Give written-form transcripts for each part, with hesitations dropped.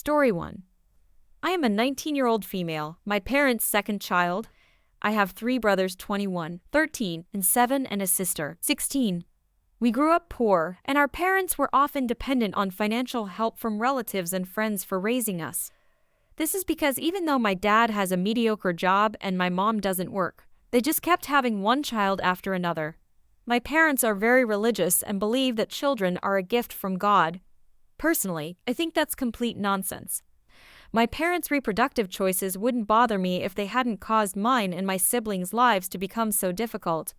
Story 1. I am a 19-year-old female, my parents' second child. I have three brothers 21, 13, and 7 and a sister 16. We grew up poor, and our parents were often dependent on financial help from relatives and friends for raising us. This is because even though my dad has a mediocre job and my mom doesn't work, they just kept having one child after another. My parents are very religious and believe that children are a gift from God. Personally, I think that's complete nonsense. My parents' reproductive choices wouldn't bother me if they hadn't caused mine and my siblings' lives to become so difficult.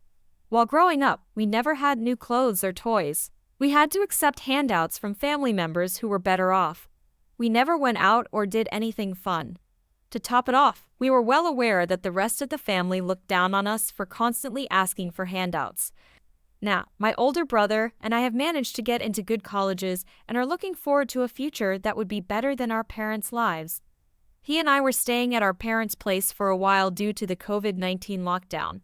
While growing up, we never had new clothes or toys. We had to accept handouts from family members who were better off. We never went out or did anything fun. To top it off, we were well aware that the rest of the family looked down on us for constantly asking for handouts. Now, my older brother and I have managed to get into good colleges and are looking forward to a future that would be better than our parents' lives. He and I were staying at our parents' place for a while due to the COVID-19 lockdown.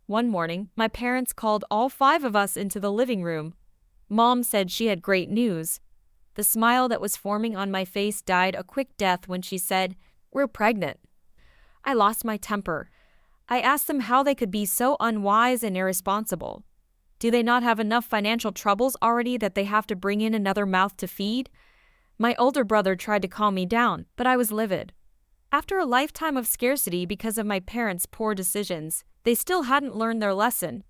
One morning, my parents called all 5 of us into the living room. Mom said she had great news. The smile that was forming on my face died a quick death when she said, "We're pregnant." I lost my temper. I asked them how they could be so unwise and irresponsible. Do they not have enough financial troubles already that they have to bring in another mouth to feed? My older brother tried to calm me down, but I was livid. After a lifetime of scarcity because of my parents' poor decisions, they still hadn't learned their lesson.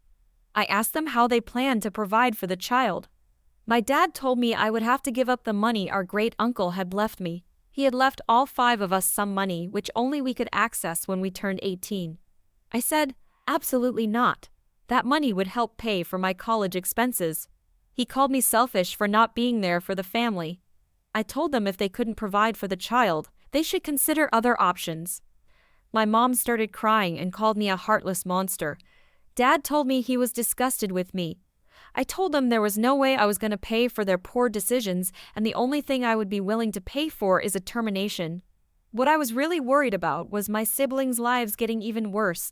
I asked them how they planned to provide for the child. My dad told me I would have to give up the money our great-uncle had left me. He had left all 5 of us some money which only we could access when we turned 18. I said, absolutely not. That money would help pay for my college expenses. He called me selfish for not being there for the family. I told them if they couldn't provide for the child, they should consider other options. My mom started crying and called me a heartless monster. Dad told me he was disgusted with me. I told them there was no way I was going to pay for their poor decisions, and the only thing I would be willing to pay for is a termination. What I was really worried about was my siblings' lives getting even worse.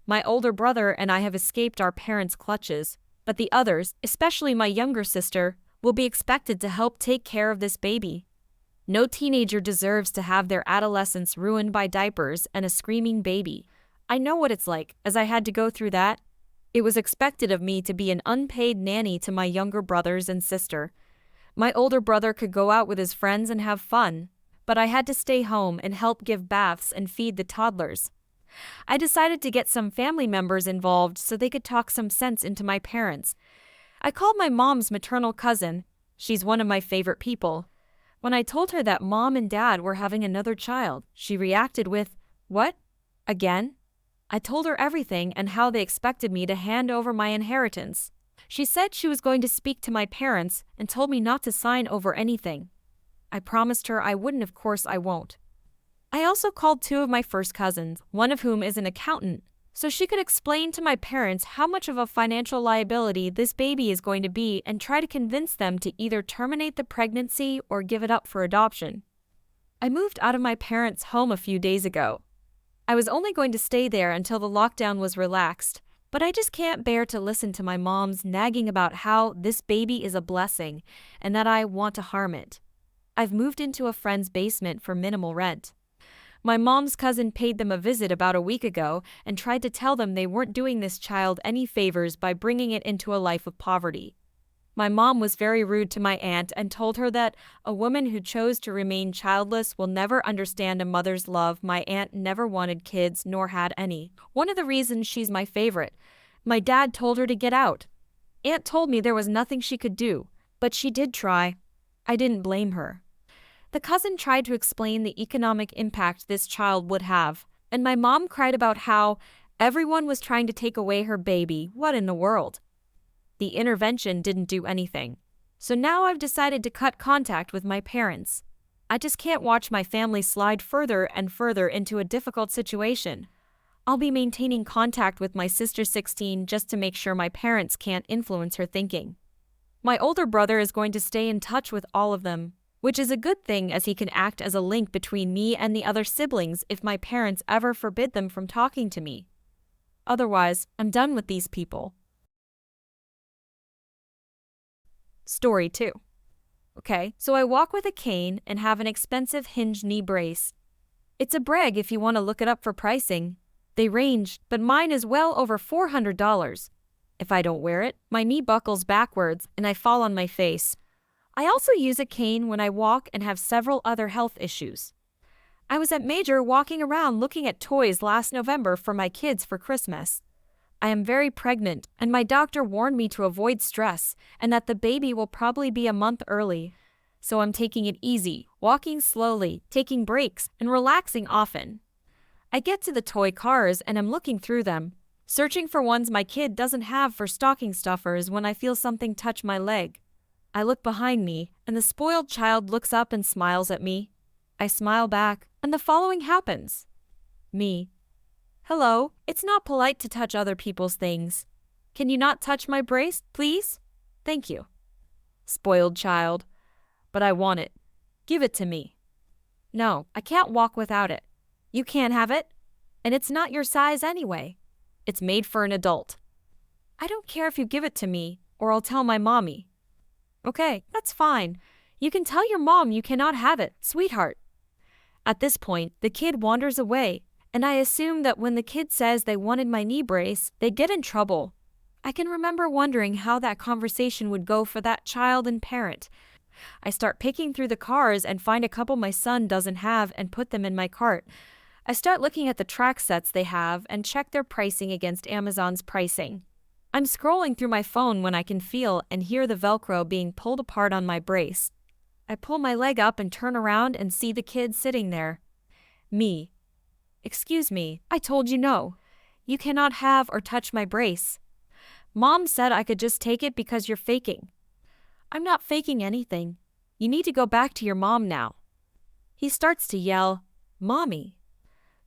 My older brother and I have escaped our parents' clutches, but the others, especially my younger sister, will be expected to help take care of this baby. No teenager deserves to have their adolescence ruined by diapers and a screaming baby. I know what it's like, as I had to go through that. It was expected of me to be an unpaid nanny to my younger brothers and sister. My older brother could go out with his friends and have fun, but I had to stay home and help give baths and feed the toddlers. I decided to get some family members involved so they could talk some sense into my parents. I called my mom's maternal cousin. She's one of my favorite people. When I told her that mom and dad were having another child, she reacted with, "What? Again?" I told her everything and how they expected me to hand over my inheritance. She said she was going to speak to my parents and told me not to sign over anything. I promised her I wouldn't, of course I won't. I also called 2 of my first cousins, one of whom is an accountant, so she could explain to my parents how much of a financial liability this baby is going to be and try to convince them to either terminate the pregnancy or give it up for adoption. I moved out of my parents' home a few days ago. I was only going to stay there until the lockdown was relaxed, but I just can't bear to listen to my mom's nagging about how this baby is a blessing and that I want to harm it. I've moved into a friend's basement for minimal rent. My mom's cousin paid them a visit about a week ago and tried to tell them they weren't doing this child any favors by bringing it into a life of poverty. My mom was very rude to my aunt and told her that a woman who chose to remain childless will never understand a mother's love. My aunt never wanted kids nor had any. One of the reasons she's my favorite. My dad told her to get out. Aunt told me there was nothing she could do, but she did try. I didn't blame her. The cousin tried to explain the economic impact this child would have, and my mom cried about how everyone was trying to take away her baby. What in the world? The intervention didn't do anything. So now I've decided to cut contact with my parents. I just can't watch my family slide further and further into a difficult situation. I'll be maintaining contact with my sister 16 just to make sure my parents can't influence her thinking. My older brother is going to stay in touch with all of them, which is a good thing as he can act as a link between me and the other siblings if my parents ever forbid them from talking to me. Otherwise, I'm done with these people. Story 2. Okay, so I walk with a cane and have an expensive hinged knee brace. It's a brag if you want to look it up for pricing. They range, but mine is well over $400. If I don't wear it, my knee buckles backwards and I fall on my face. I also use a cane when I walk and have several other health issues. I was at Major walking around looking at toys last November for my kids for Christmas. I am very pregnant, and my doctor warned me to avoid stress and that the baby will probably be a month early. So I'm taking it easy, walking slowly, taking breaks, and relaxing often. I get to the toy cars and I'm looking through them, searching for ones my kid doesn't have for stocking stuffers when I feel something touch my leg. I look behind me, and the spoiled child looks up and smiles at me. I smile back, and the following happens. Me. Hello, it's not polite to touch other people's things. Can you not touch my brace, please? Thank you. Spoiled child. But I want it. Give it to me. No, I can't walk without it. You can't have it. And it's not your size anyway. It's made for an adult. I don't care if you give it to me, or I'll tell my mommy. Okay, that's fine. You can tell your mom you cannot have it, sweetheart. At this point, the kid wanders away, and I assume that when the kid says they wanted my knee brace, they get in trouble. I can remember wondering how that conversation would go for that child and parent. I start picking through the cars and find a couple my son doesn't have and put them in my cart. I start looking at the track sets they have and check their pricing against Amazon's pricing. I'm scrolling through my phone when I can feel and hear the Velcro being pulled apart on my brace. I pull my leg up and turn around and see the kid sitting there. Me. Excuse me, I told you no. You cannot have or touch my brace. Mom said I could just take it because you're faking. I'm not faking anything. You need to go back to your mom now. He starts to yell, Mommy.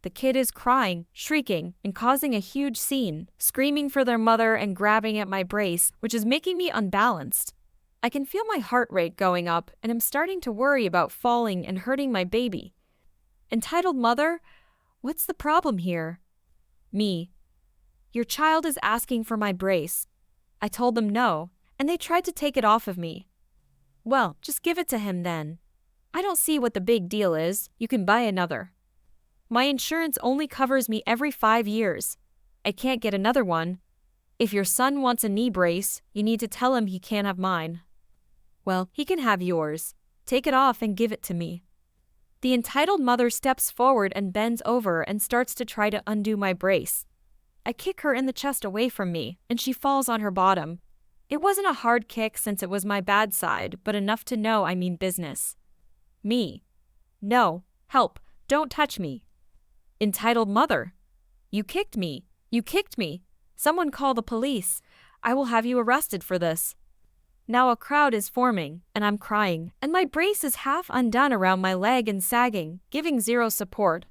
The kid is crying, shrieking, and causing a huge scene, screaming for their mother and grabbing at my brace, which is making me unbalanced. I can feel my heart rate going up, and I'm starting to worry about falling and hurting my baby. Entitled mother, what's the problem here? Me. Your child is asking for my brace. I told them no, and they tried to take it off of me. Well, just give it to him then. I don't see what the big deal is. You can buy another. My insurance only covers me every 5 years. I can't get another one. If your son wants a knee brace, you need to tell him he can't have mine. Well, he can have yours. Take it off and give it to me. The entitled mother steps forward and bends over and starts to try to undo my brace. I kick her in the chest away from me, and she falls on her bottom. It wasn't a hard kick since it was my bad side, but enough to know I mean business. Me. No, help, don't touch me. Entitled mother. You kicked me. You kicked me. Someone call the police. I will have you arrested for this. Now a crowd is forming, and I'm crying, and my brace is half undone around my leg and sagging, giving zero support.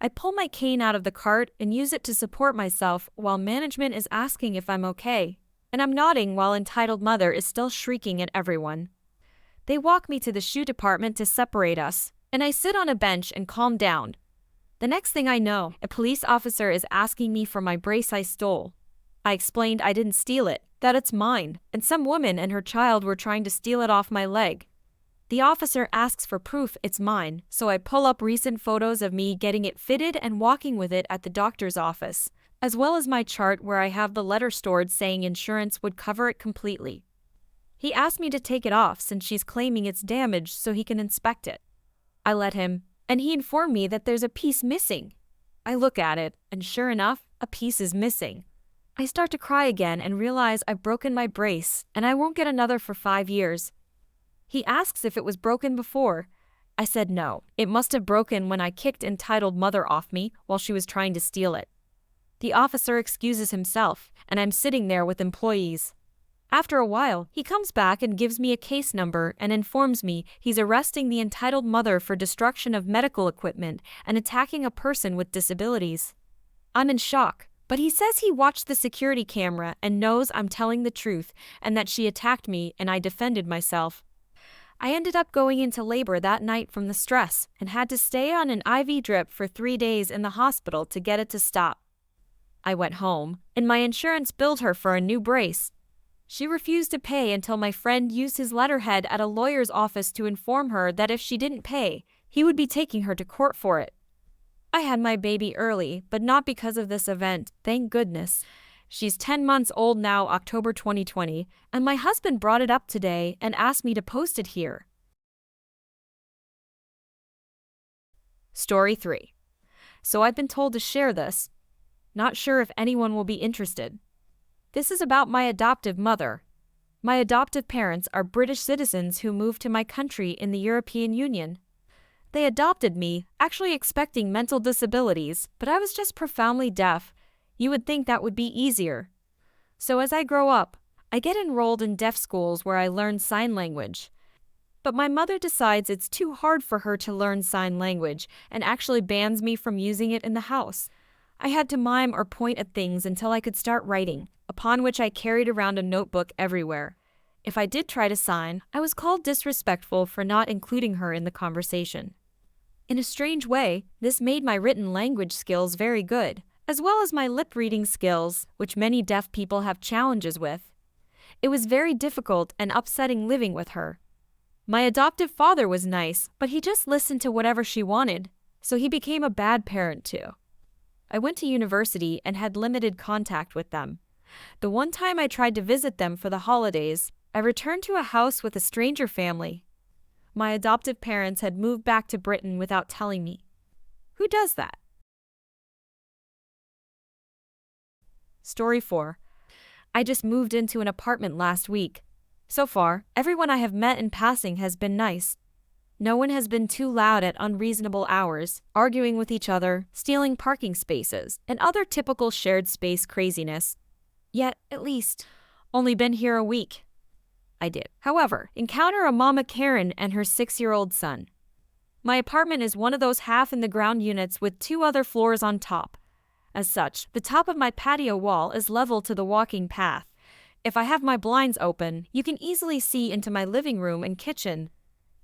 I pull my cane out of the cart and use it to support myself while management is asking if I'm okay, and I'm nodding while entitled mother is still shrieking at everyone. They walk me to the shoe department to separate us, and I sit on a bench and calm down. The next thing I know, a police officer is asking me for my brace I stole. I explained I didn't steal it, that it's mine, and some woman and her child were trying to steal it off my leg. The officer asks for proof it's mine, so I pull up recent photos of me getting it fitted and walking with it at the doctor's office, as well as my chart where I have the letter stored saying insurance would cover it completely. He asked me to take it off since she's claiming it's damaged so he can inspect it. I let him, and he informed me that there's a piece missing. I look at it, and sure enough, a piece is missing. I start to cry again and realize I've broken my brace, and I won't get another for 5 years. He asks if it was broken before. I said no, it must have broken when I kicked entitled mother off me while she was trying to steal it. The officer excuses himself, and I'm sitting there with employees. After a while, he comes back and gives me a case number and informs me he's arresting the entitled mother for destruction of medical equipment and attacking a person with disabilities. I'm in shock, but he says he watched the security camera and knows I'm telling the truth and that she attacked me and I defended myself. I ended up going into labor that night from the stress and had to stay on an IV drip for 3 days in the hospital to get it to stop. I went home, and my insurance billed her for a new brace. She refused to pay until my friend used his letterhead at a lawyer's office to inform her that if she didn't pay, he would be taking her to court for it. I had my baby early, but not because of this event, thank goodness. She's 10 months old now, October 2020, and my husband brought it up today and asked me to post it here. Story 3. So I've been told to share this. Not sure if anyone will be interested. This is about my adoptive mother. My adoptive parents are British citizens who moved to my country in the European Union. They adopted me, actually expecting mental disabilities, but I was just profoundly deaf. You would think that would be easier. So as I grow up, I get enrolled in deaf schools where I learn sign language. But my mother decides it's too hard for her to learn sign language and actually bans me from using it in the house. I had to mime or point at things until I could start writing, upon which I carried around a notebook everywhere. If I did try to sign, I was called disrespectful for not including her in the conversation. In a strange way, this made my written language skills very good, as well as my lip-reading skills, which many deaf people have challenges with. It was very difficult and upsetting living with her. My adoptive father was nice, but he just listened to whatever she wanted, so he became a bad parent too. I went to university and had limited contact with them. The one time I tried to visit them for the holidays, I returned to a house with a stranger family. My adoptive parents had moved back to Britain without telling me. Who does that? Story 4. I just moved into an apartment last week. So far, everyone I have met in passing has been nice. No one has been too loud at unreasonable hours, arguing with each other, stealing parking spaces, and other typical shared space craziness. Yet, at least, only been here a week. I did, however, encounter a Mama Karen and her 6-year-old son. My apartment is one of those half-in-the-ground units with 2 other floors on top. As such, the top of my patio wall is level to the walking path. If I have my blinds open, you can easily see into my living room and kitchen.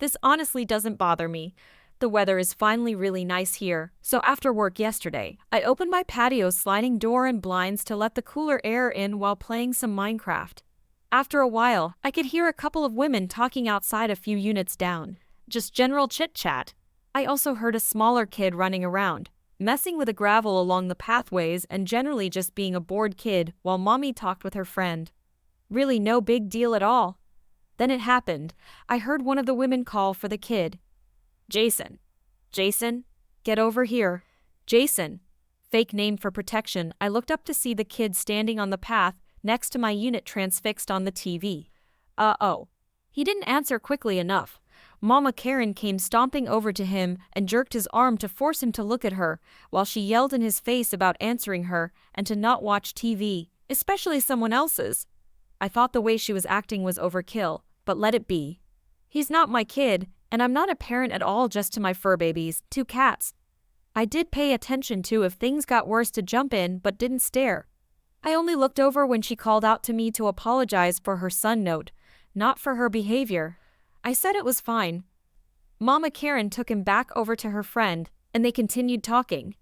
This honestly doesn't bother me. The weather is finally really nice here, so after work yesterday, I opened my patio sliding door and blinds to let the cooler air in while playing some Minecraft. After a while, I could hear a couple of women talking outside a few units down. Just general chit-chat. I also heard a smaller kid running around, messing with the gravel along the pathways and generally just being a bored kid while Mommy talked with her friend. Really no big deal at all. Then it happened. I heard one of the women call for the kid. Jason. Jason, get over here. Jason. Fake name for protection. I looked up to see the kid standing on the path next to my unit transfixed on the TV. Uh-oh. He didn't answer quickly enough. Mama Karen came stomping over to him and jerked his arm to force him to look at her, while she yelled in his face about answering her and to not watch TV, especially someone else's. I thought the way she was acting was overkill, but let it be. He's not my kid, and I'm not a parent at all just to my fur babies, 2 cats. I did pay attention to if things got worse to jump in but didn't stare. I only looked over when she called out to me to apologize for her son note, not for her behavior. I said it was fine. Mama Karen took him back over to her friend, and they continued talking.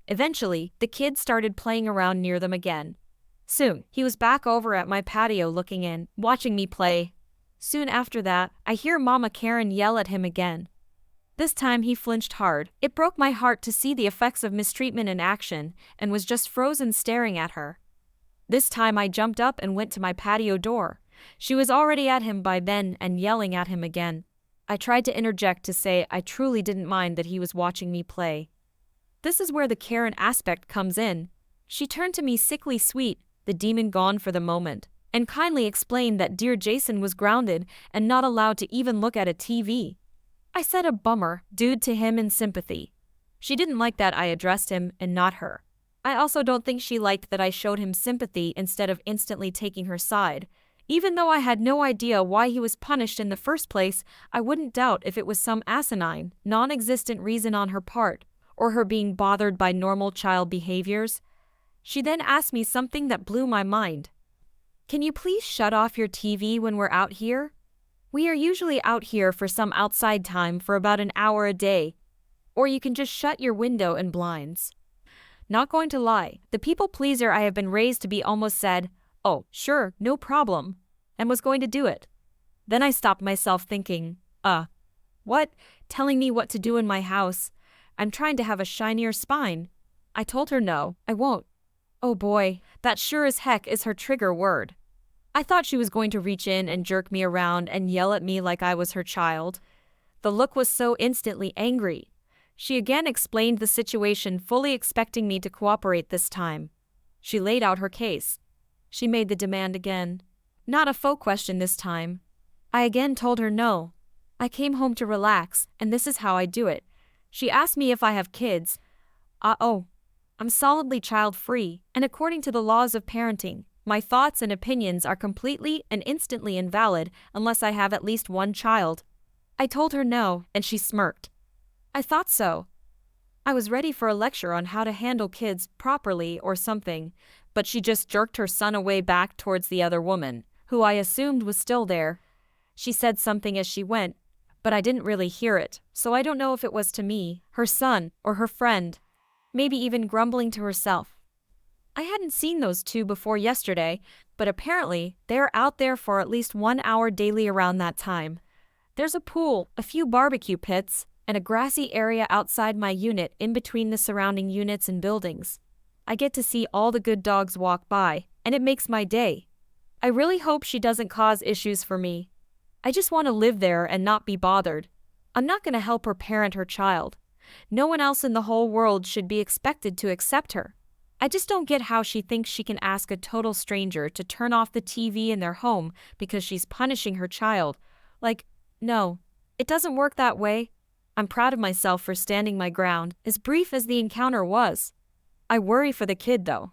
Eventually, the kid started playing around near them again. Soon, he was back over at my patio looking in, watching me play. Soon after that, I hear Mama Karen yell at him again. This time he flinched hard. It broke my heart to see the effects of mistreatment in action and was just frozen staring at her. This time I jumped up and went to my patio door. She was already at him by then and yelling at him again. I tried to interject to say I truly didn't mind that he was watching me play. This is where the Karen aspect comes in. She turned to me sickly sweet, the demon gone for the moment, and kindly explained that dear Jason was grounded and not allowed to even look at a TV. I said a bummer, dude to him in sympathy. She didn't like that I addressed him and not her. I also don't think she liked that I showed him sympathy instead of instantly taking her side. Even though I had no idea why he was punished in the first place, I wouldn't doubt if it was some asinine, non-existent reason on her part, or her being bothered by normal child behaviors. She then asked me something that blew my mind. Can you please shut off your TV when we're out here? We are usually out here for some outside time for about an hour a day. Or you can just shut your window and blinds. Not going to lie, the people pleaser I have been raised to be almost said, "Oh, sure, no problem." and was going to do it. Then I stopped myself thinking, what? Telling me what to do in my house? I'm trying to have a shinier spine. I told her no, I won't. Oh boy, that sure as heck is her trigger word. I thought she was going to reach in and jerk me around and yell at me like I was her child. The look was so instantly angry. She again explained the situation, fully expecting me to cooperate this time. She laid out her case. She made the demand again. Not a faux question this time. I again told her no. I came home to relax, and this is how I do it. She asked me if I have kids. I'm solidly child-free, and according to the laws of parenting, my thoughts and opinions are completely and instantly invalid unless I have at least one child. I told her no, and she smirked. I thought so. I was ready for a lecture on how to handle kids properly or something, but she just jerked her son away back towards the other woman, who I assumed was still there. She said something as she went, but I didn't really hear it, so I don't know if it was to me, her son, or her friend. Maybe even grumbling to herself. I hadn't seen those two before yesterday, but apparently they're out there for at least 1 hour daily around that time. There's a pool, a few barbecue pits, and a grassy area outside my unit in between the surrounding units and buildings. I get to see all the good dogs walk by, and it makes my day. I really hope she doesn't cause issues for me. I just want to live there and not be bothered. I'm not going to help her parent her child. No one else in the whole world should be expected to accept her. I just don't get how she thinks she can ask a total stranger to turn off the TV in their home because she's punishing her child. No, it doesn't work that way. I'm proud of myself for standing my ground, as brief as the encounter was. I worry for the kid though.